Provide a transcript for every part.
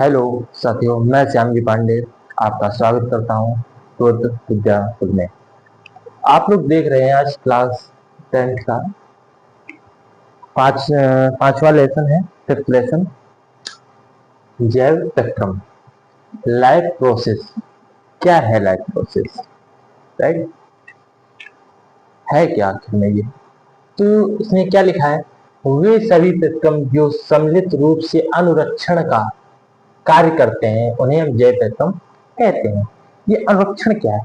Hello साथियों, मैं श्याम जी पांडे आपका स्वागत करता हूं शुद्ध विद्याकुल में। आप लोग देख रहे हैं आज क्लास 10th का पांचवा लेसन है, फिफ्थ लेसन, जैव स्पेक्ट्रम, लाइफ प्रोसेस। क्या है लाइफ प्रोसेस? राइट, है क्या आखिर में ये? तो इसमें क्या लिखा है? वे सभी स्पेक्ट्रम जो सम्मिलित रूप से अनुरक्षण का कार्य करते हैं उन्हें हम जैव स्पेक्ट्रम कहते हैं। ये अनुरक्षण क्या है?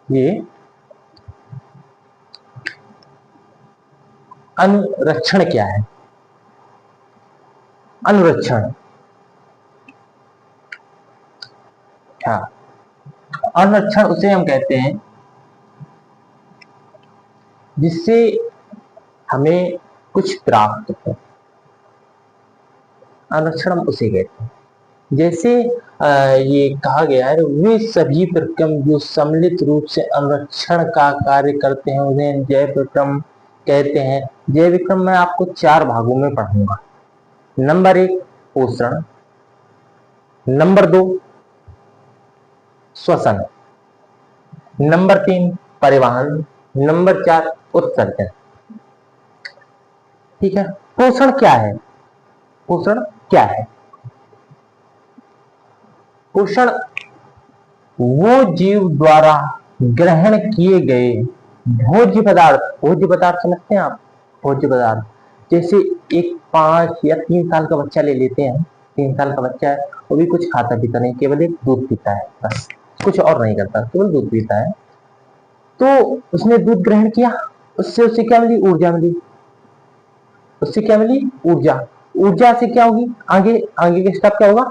ये अनुरक्षण क्या है? अनुरक्षण, हाँ, अनुरक्षण उसे हम कहते हैं जिससे हमें कुछ प्राप्त हो। अनुरक्षण हम उसे कहते हैं जैसे ये कहा गया है, वे सभी प्रक्रम जो सम्मिलित रूप से अनुरक्षण का कार्य करते हैं उन्हें जैव प्रक्रम कहते हैं। जैव प्रक्रम मैं आपको 4 भागों में पढ़ूंगा। नंबर 1 पोषण, नंबर 2 श्वसन, नंबर 3 परिवहन, नंबर 4 उत्सर्जन। ठीक है, पोषण क्या है? पोषण क्या है? पोषण वो जीव द्वारा ग्रहण किए गए भोज्य पदार्थ। भोज्य पदार्थ समझते हैं आप? भोज्य पदार्थ जैसे एक 5 या 3 साल का बच्चा ले लेते हैं। 3 साल का बच्चा है, वो भी कुछ खाता पीता नहीं, केवल एक दूध पीता है, बस कुछ और नहीं करता, केवल दूध पीता है। तो उसने दूध ग्रहण किया, उससे उसे क्या मिली? ऊर्जा मिली। उससे क्या मिली? ऊर्जा। ऊर्जा से क्या होगी? आगे आगे के स्टेप क्या होगा?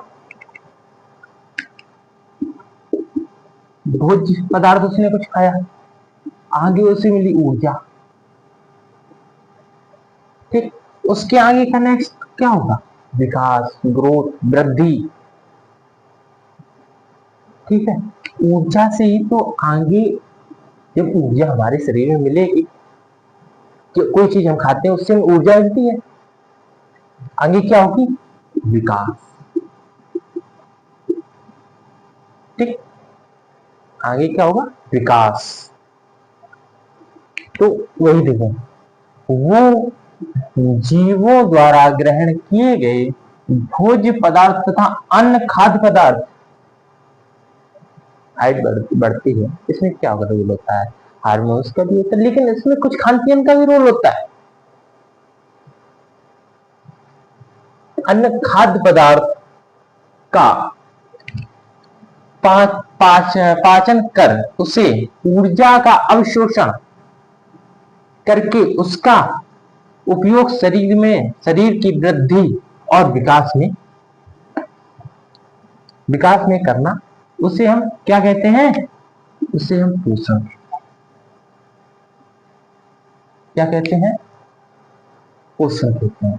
भोज्य पदार्थ उसने कुछ खाया, आगे उसे मिली ऊर्जा। ठीक, उसके आगे का नेक्स्ट क्या होगा? विकास, ग्रोथ, वृद्धि। ठीक है, ऊर्जा से ही तो आगे, जब ऊर्जा हमारे शरीर में मिलेगी, कि कोई चीज हम खाते हैं उससे ऊर्जा मिलती है, आगे क्या होगी? विकास। ठीक, आगे क्या होगा? विकास। तो वही देखो, वो जीवों द्वारा ग्रहण किए गए भोज्य पदार्थ तथा अन्य खाद्य पदार्थ, हाइट बढ़ती है, इसमें क्या रोल होता है? हार्मोन्स का भी होता है, लेकिन इसमें कुछ खान पीन का भी रोल होता है। अन्य खाद्य पदार्थ का पाचन कर उसे ऊर्जा का अवशोषण करके उसका उपयोग शरीर की वृद्धि और विकास में करना, उसे हम क्या कहते हैं? उसे हम पोषण, क्या कहते हैं? पोषण कहते हैं।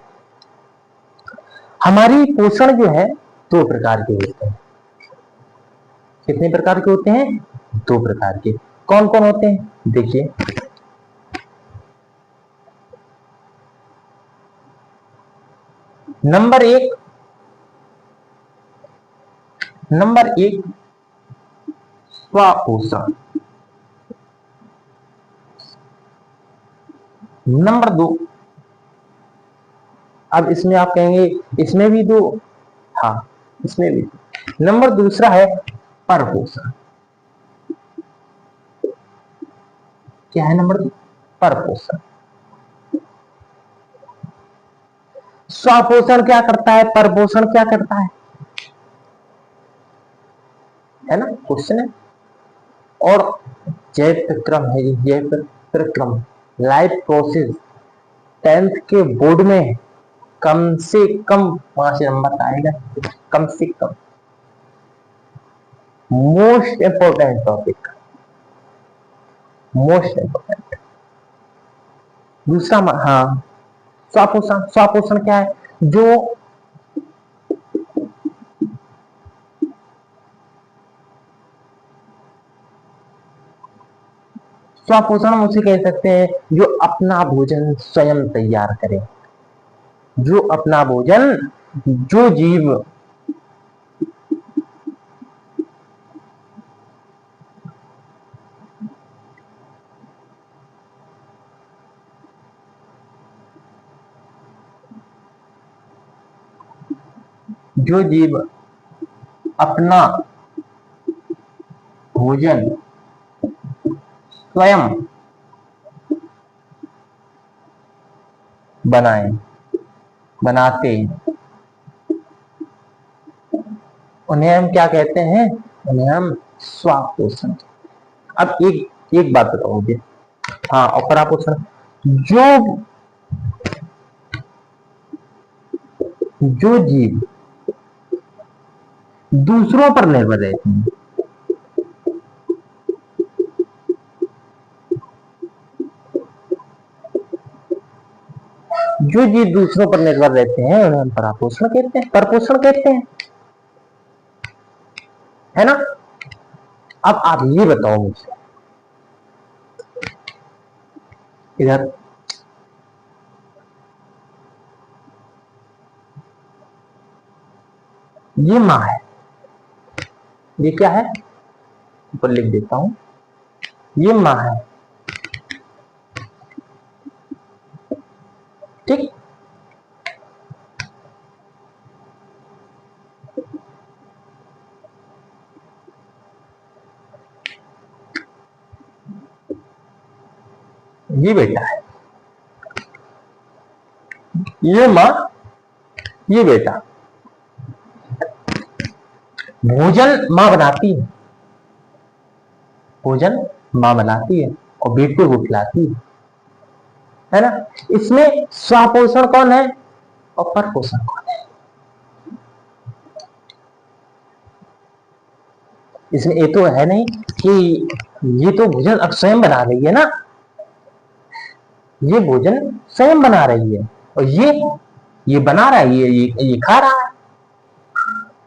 हमारी पोषण जो है 2 प्रकार के होते हैं। कितने प्रकार के होते हैं? 2 प्रकार के। कौन कौन होते हैं? देखिए, नंबर 1 स्वपोषण, नंबर 2, अब इसमें आप कहेंगे इसमें भी 2, हाँ इसमें भी। नंबर दूसरा है परपोषण। क्या है नंबर 2? परपोषण। स्वपोषण क्या करता है, परपोषण क्या करता है ना? क्वेश्चन है। और जैव प्रक्रम है, जैव प्रक्रम, लाइफ प्रोसेस 10th के बोर्ड में कम से कम 5 नंबर आएगा, कम से कम। Most important topic, most important. दूसरा, हाँ, स्वपोषण। स्वपोषण क्या है? जो स्वपोषण हम उसे कह सकते हैं जो अपना भोजन स्वयं तैयार करे। जो अपना भोजन, जो जीव जो जीव अपना भोजन स्वयं बनाते उन्हें हम क्या कहते हैं? उन्हें हम स्वापोषण। अब एक एक बात बताओ मुझे, हाँ, और परापोषण, जो जो जीव दूसरों पर निर्भर रहते हैं, जो जीव दूसरों पर निर्भर रहते हैं उन्हें हम परापोषण कहते हैं, परपोषण कहते हैं, है ना? अब आप ये बताओ मुझे, इधर ये माँ है, ये क्या है? ऊपर लिख देता हूं, ये माँ है, ठीक। ये बेटा है, ये माँ, ये बेटा। भोजन माँ बनाती भोजन माँ बनाती है और बेटे को खिलाती है ना? इसमें स्वापोषण कौन है और परपोषण कौन है? इसमें ये तो है नहीं कि ये तो भोजन अब स्वयं बना रही है ना, ये भोजन स्वयं बना रही है और ये बना रहा है, ये खा रहा है,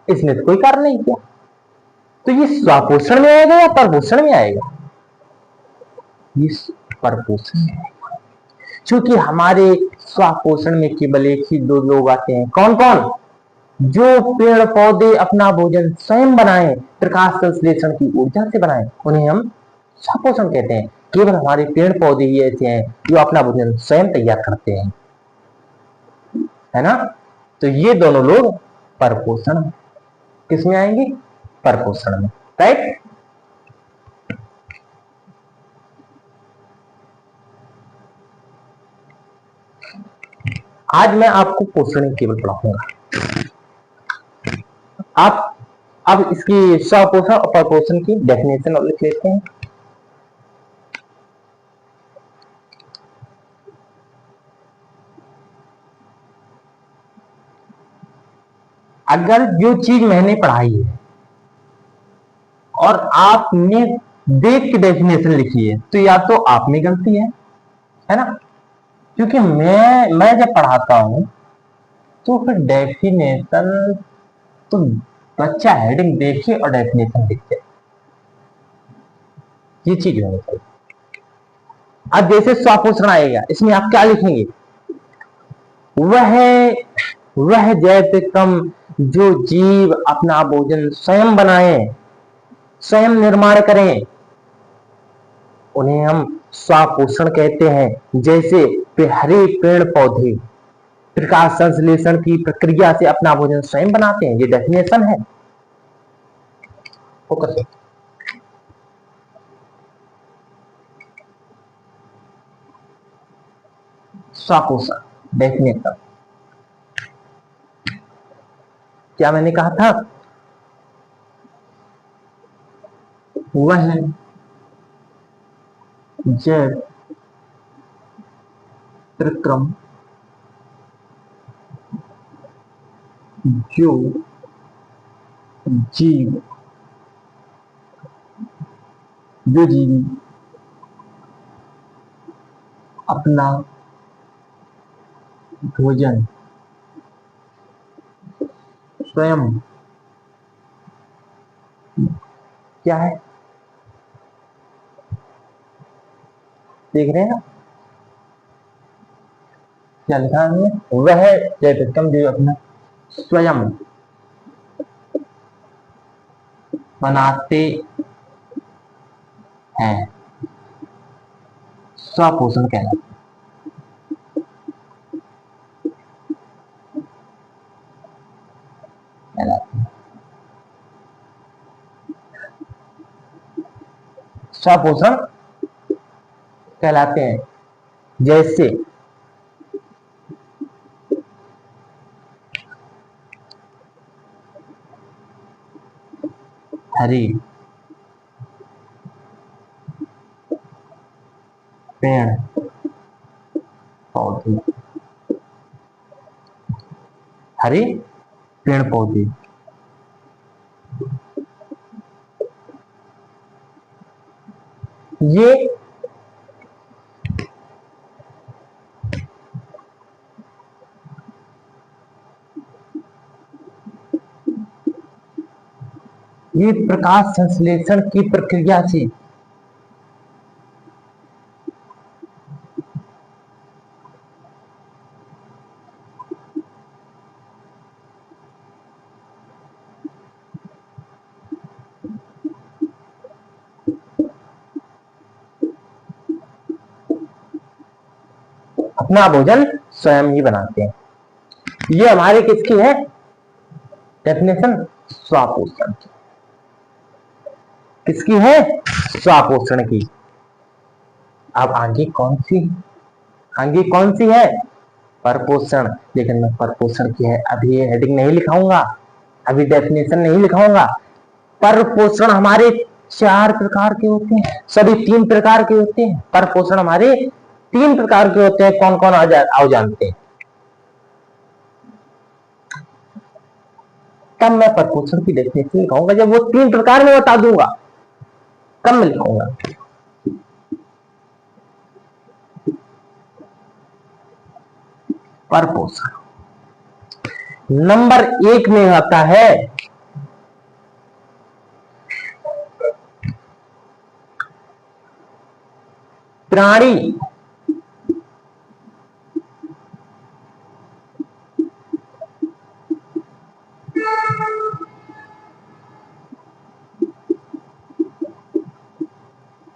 इसने तो कोई कार्य नहीं किया। तो ये स्वापोषण में आएगा या परपोषण में आएगा? ये परपोषण में आएगा, क्योंकि हमारे स्वापोषण में केवल एक ही दो लोग आते हैं। कौन कौन? जो पेड़ पौधे अपना भोजन स्वयं बनाए, प्रकाश संश्लेषण की ऊर्जा से बनाए, उन्हें हम स्वापोषण कहते हैं। केवल हमारे पेड़ पौधे ही ऐसे हैं जो अपना भोजन स्वयं तैयार करते हैं, है ना? तो ये दोनों लोग परपोषण किसमें आएंगे? परपोषण में, राइट। आज मैं आपको पोषण केवल पढ़ाऊंगा। आप अब इसकी स्वपोषण और परपोषण की डेफिनेशन और लिख लेते हैं। अगर जो चीज मैंने पढ़ाई है और आपने देख के डेफिनेशन लिखी है तो या तो आप में गलती है ना? क्योंकि मैं जब पढ़ाता हूं तो फिर डेफिनेशन तो बच्चा हेडिंग देखे और डेफिनेशन लिखे, ये चीज होनी चाहिए। अब जैसे स्वापोषण आएगा, इसमें आप क्या लिखेंगे? वह वह जैसे कम जो जीव अपना भोजन स्वयं बनाए, स्वयं निर्माण करें, उन्हें हम स्वापोषण कहते हैं। जैसे हरे पेड़ पौधे प्रकाश संश्लेषण की प्रक्रिया से अपना भोजन स्वयं बनाते हैं, ये डेफिनेशन है। फोकस। स्वापोषण डेफिनेशन क्या मैंने कहा था? वह जैव प्रक्रम जो जीव जो जीव अपना भोजन स्वयं क्या है? देख रहे हैं? क्या लिखा है हमने? वह जय परिक्रम जो अपना स्वयं बनाते हैं, स्वपोषण कहलाते हैं। स्वपोषण कहलाते हैं। जैसे हरी पेड़ पौधे, हरे पेड़ पौधे, ये प्रकाश संश्लेषण की प्रक्रिया से अपना भोजन स्वयं ही बनाते हैं। ये हमारे किसकी है डेफिनेशन? स्वापोषण की। किसकी है? स्वापोषण की। अब आगे कौन सी है? परपोषण। लेकिन मैं परपोषण की है अभी ये हेडिंग नहीं लिखाऊंगा, अभी डेफिनेशन नहीं लिखाऊंगा। परपोषण हमारे 4 प्रकार के होते हैं, सभी 3 प्रकार के होते हैं। परपोषण हमारे 3 प्रकार के होते हैं। कौन कौन आओ जानते हैं? तब मैं परपोषण की डेफिनेशन लिखाऊंगा, जब वो 3 प्रकार में बता दूंगा तब मैं लिखाऊंगा। परपोषण नंबर 1 में आता है प्राणी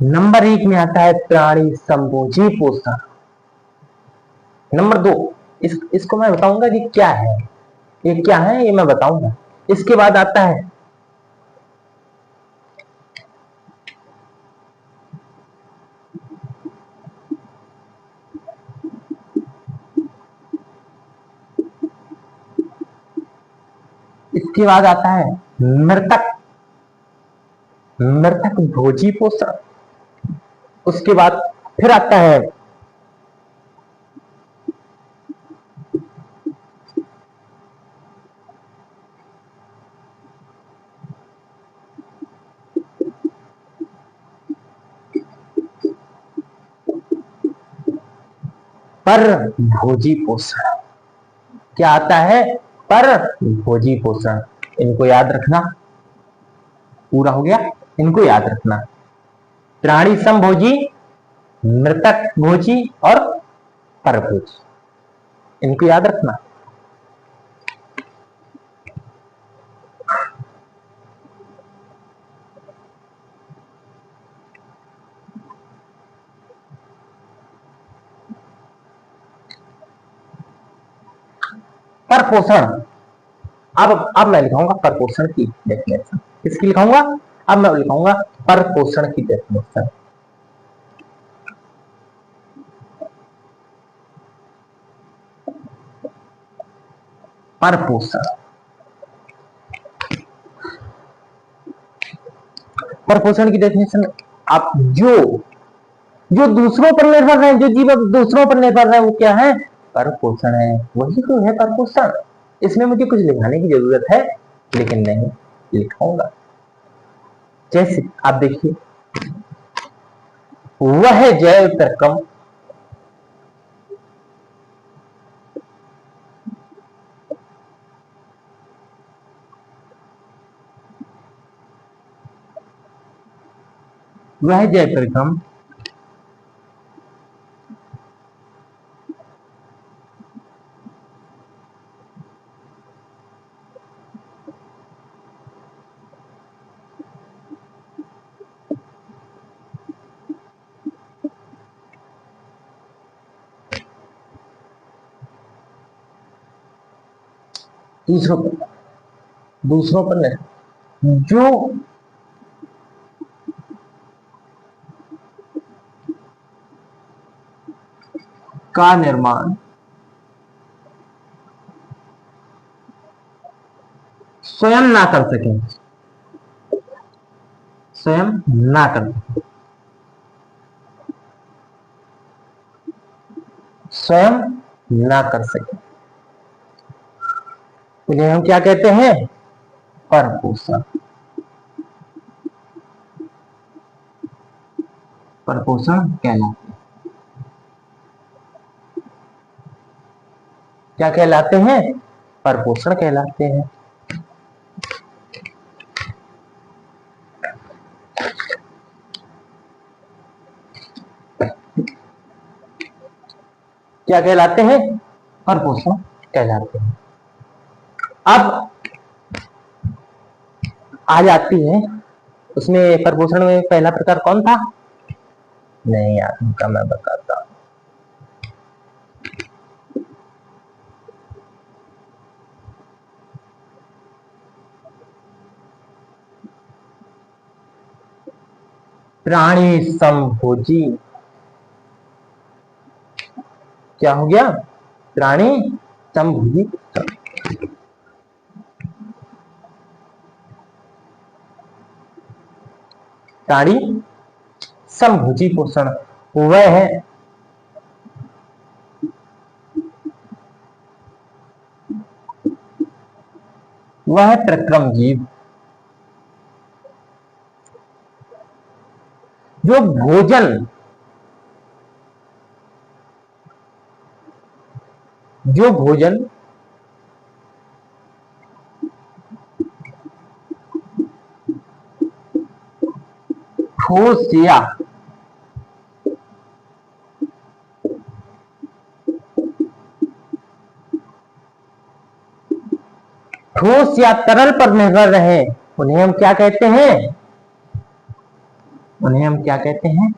नंबर 1 में आता है प्राणी संभोजी पोषण। नंबर 2 इसको मैं बताऊंगा कि क्या है, ये क्या है ये मैं बताऊंगा। इसके बाद आता है मृतक मृतक भोजी पोषण। उसके बाद फिर आता है पर भोजी पोषण। क्या आता है? पर भोजी पोषण। इनको याद रखना। पूरा हो गया, इनको याद रखना। प्राणी समभोजी, मृतक भोजी और परभोजी, इनको याद रखना। परपोषण। अब मैं लिखाऊंगा परपोषण की डेफिनेशन। किसकी लिखाऊंगा? अब मैं लिखाऊंगा परपोषण की डेफिनेशन। परपोषण परपोषण की डेफिनेशन। आप जो जो दूसरों पर निर्भर है, जो जीव दूसरों पर निर्भर है, वो क्या है? परपोषण है। वही तो है परपोषण। इसमें मुझे कुछ लिखाने की जरूरत है, लेकिन नहीं लिखाऊंगा। जैसे आप देखिए, वह जैव प्रक्रम वह जय परिक्रम दूसरों पर, दूसरों पर नहीं, जो का निर्माण स्वयं ना कर सके, स्वयं ना कर सके, स्वयं ना कर सके, उन्हें हम क्या कहते हैं? परपोषण। परपोषण कहलाते हैं। क्या कहलाते हैं? परपोषण कहलाते हैं। क्या कहलाते हैं? परपोषण कहलाते हैं। अब आ जाती है उसमें, परपोषण में पहला प्रकार कौन था? नहीं यार, उनका मैं बताता हूं। प्राणी समभोजी। क्या हो गया? प्राणी समभोजी। प्राणी समभोजी पोषण वह है वह प्रक्रम जीव जो भोजन, जो भोजन ठोस या ठोस या तरल पर निर्भर रहे, उन्हें हम क्या कहते हैं? उन्हें हम क्या कहते हैं?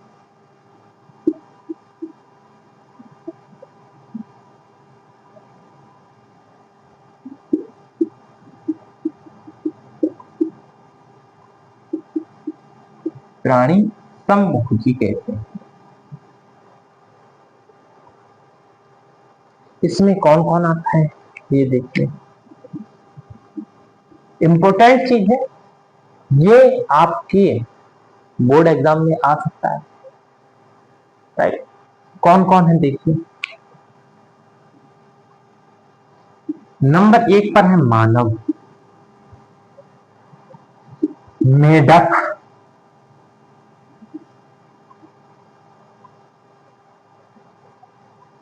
प्राणी समभोजी कहते हैं। इसमें कौन कौन आता है ये देखते हैं। इंपॉर्टेंट चीज है ये, आपके बोर्ड एग्जाम में आ सकता है, राइट? कौन कौन है देखिए। नंबर 1 पर है मानव, मेढक,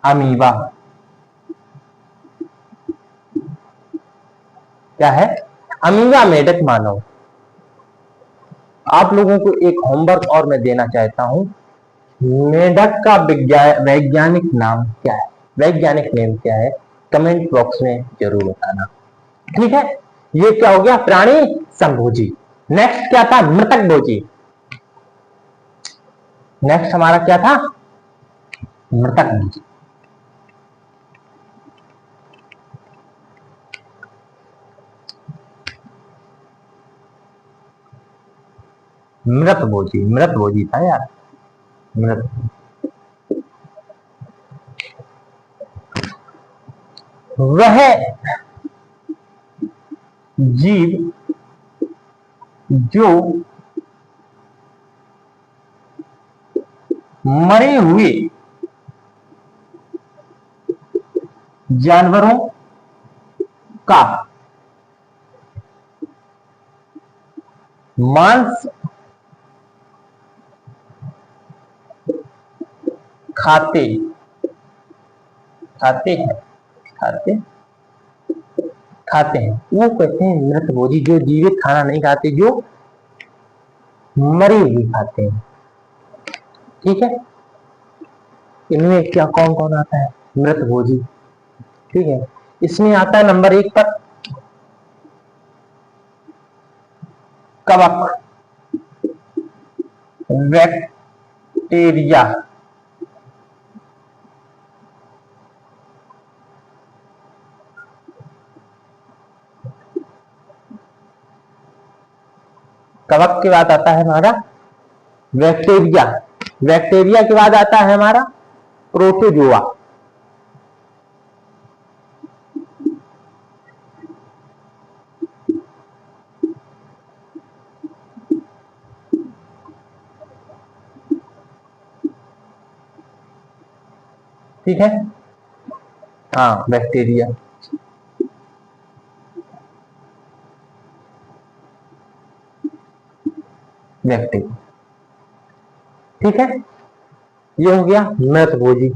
अमीबा। क्या है? अमीबा, मेढक, मानव। आप लोगों को एक होमवर्क और मैं देना चाहता हूं। मेढक का वैज्ञानिक नाम क्या है? वैज्ञानिक नेम क्या है? कमेंट बॉक्स में जरूर बताना। ठीक है, ये क्या हो गया? प्राणी समभोजी। नेक्स्ट क्या था? मृतक भोजी। नेक्स्ट हमारा क्या था? मृतक भोजी। मृत भोजी, मृत भोजी था यार, मृत। वह जीव जो मरे हुए जानवरों का मांस खाते, खाते हैं, खाते, खाते हैं, वो कहते हैं मृत भोजी। जो जीवित खाना नहीं खाते, जो मरी हुई खाते हैं। ठीक है, इनमें क्या कौन कौन आता है? मृत भोजी। ठीक है, इसमें आता है नंबर 1 पर कवक, बैक्टीरिया, कवक के बाद आता है हमारा बैक्टीरिया, बैक्टीरिया के बाद आता है हमारा प्रोटोजोआ। ठीक है, हाँ बैक्टीरिया। बैक्टीरिया, ठीक है, ये हो गया महत्वभोजी।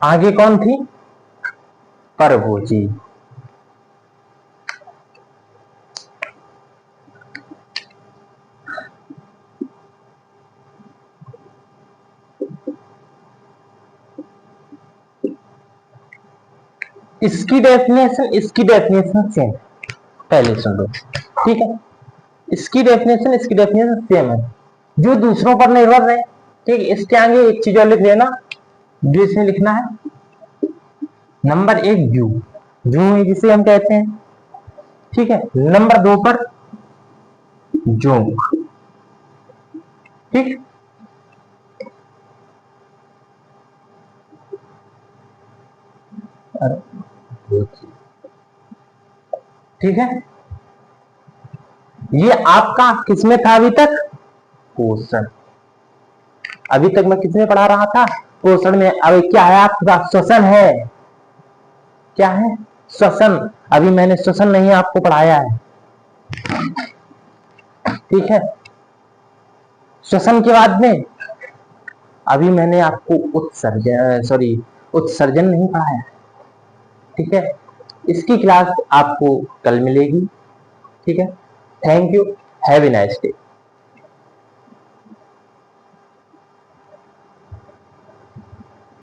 आगे कौन थी? परभोजी। इसकी डेफिनेशन सेम, पहले सुन लो, ठीक है। इसकी डेफिनेशन सेम है, जो दूसरों पर निर्भर है। ठीक, इसके आगे एक चीज और लिख लेना जो इसमें लिखना है। नंबर 1 जू, जू जिसे हम कहते हैं, ठीक है। नंबर 2 पर जोंक, ठीक। ठीक है, ये आपका किसमें था अभी तक? पोषण। अभी तक मैं किसमें पढ़ा रहा था? पोषण में। अब क्या है आपके पास? श्वसन है। क्या है? श्वसन। अभी मैंने श्वसन नहीं आपको पढ़ाया है, ठीक है। श्वसन के बाद में अभी मैंने आपको उत्सर्जन नहीं पढ़ाया, ठीक है। इसकी क्लास आपको कल मिलेगी, ठीक है। Thank you, have a nice day.